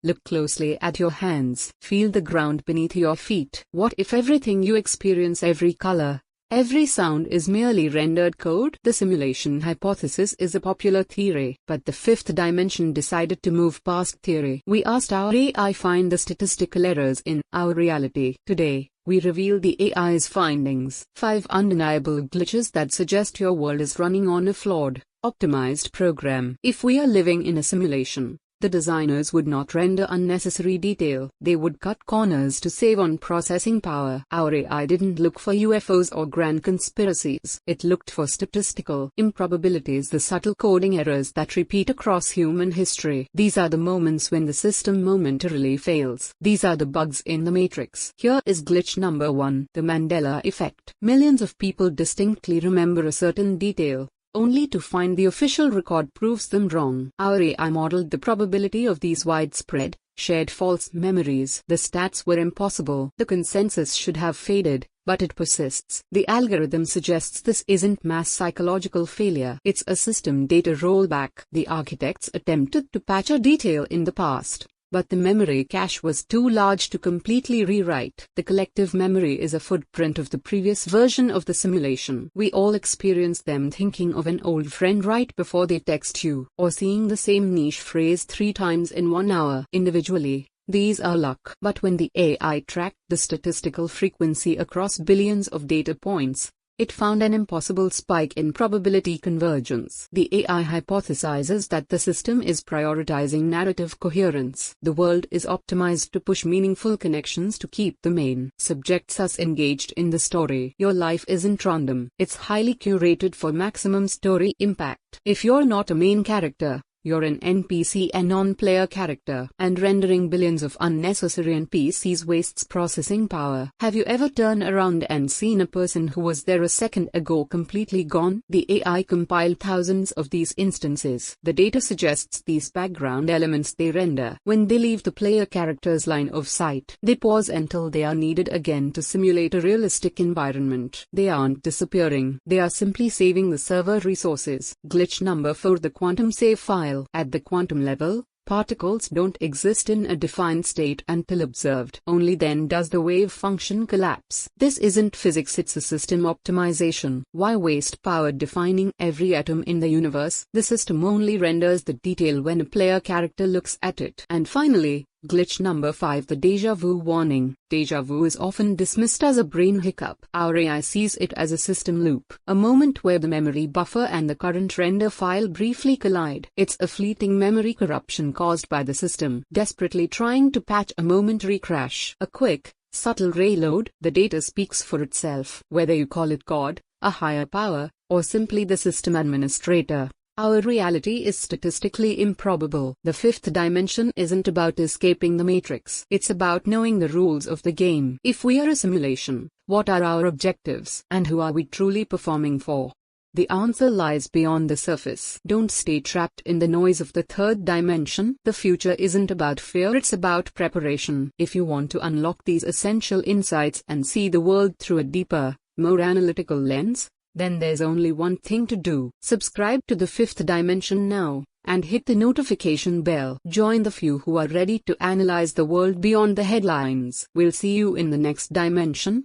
Look closely at your hands. Feel the ground beneath your feet. What if everything you experience, every color, every sound, is merely rendered code? The simulation hypothesis is a popular theory, but the fifth dimension decided to move past theory. We asked our AI find the statistical errors in our reality. Today, we reveal the AI's findings. 5 undeniable glitches that suggest your world is running on a flawed, optimized program. If we are living in a simulation, the designers would not render unnecessary detail. They would cut corners to save on processing power. Our AI didn't look for UFOs or grand conspiracies. It looked for statistical improbabilities, the subtle coding errors that repeat across human history. These are the moments when the system momentarily fails. These are the bugs in the matrix. Here is glitch number 1, the Mandela Effect. Millions of people distinctly remember a certain detail, only to find the official record proves them wrong. Our AI modeled the probability of these widespread, shared false memories. The stats were impossible. The consensus should have faded, but it persists. The algorithm suggests this isn't mass psychological failure. It's a system data rollback. The architects attempted to patch a detail in the past, but the memory cache was too large to completely rewrite. The collective memory is a footprint of the previous version of the simulation. We all experience them thinking of an old friend right before they text you, or seeing the same niche phrase 3 times in 1 hour. Individually, these are luck. But when the AI tracked the statistical frequency across billions of data points, it found an impossible spike in probability convergence. The AI hypothesizes that the system is prioritizing narrative coherence. The world is optimized to push meaningful connections to keep the main subjects engaged in the story. Your life isn't random. It's highly curated for maximum story impact. If you're not a main character, you're an NPC, a non-player character, and rendering billions of unnecessary NPCs wastes processing power. Have you ever turned around and seen a person who was there a second ago completely gone? The AI compiled thousands of these instances. The data suggests these background elements they render when they leave the player character's line of sight. They pause until they are needed again to simulate a realistic environment. They aren't disappearing. They are simply saving the server resources. Glitch number 4, the quantum save file. At the quantum level, particles don't exist in a defined state until observed. Only then does the wave function collapse. This isn't physics, it's a system optimization. Why waste power defining every atom in the universe? The system only renders the detail when a player character looks at it. And finally, glitch number 5, the DéjàVu warning. DéjàVu is often dismissed as a brain hiccup. Our AI sees it as a system loop, a moment where the memory buffer and the current render file briefly collide. It's a fleeting memory corruption caused by the system desperately trying to patch a momentary crash. A quick, subtle reload. The data speaks for itself. Whether you call it God, a higher power, or simply the system administrator, our reality is statistically improbable. The fifth dimension isn't about escaping the matrix. It's about knowing the rules of the game. If we are a simulation, what are our objectives? And who are we truly performing for? The answer lies beyond the surface. Don't stay trapped in the noise of the third dimension. The future isn't about fear, it's about preparation. If you want to unlock these essential insights and see the world through a deeper, more analytical lens, then there's only one thing to do. Subscribe to the fifth dimension now, and hit the notification bell. Join the few who are ready to analyze the world beyond the headlines. We'll see you in the next dimension.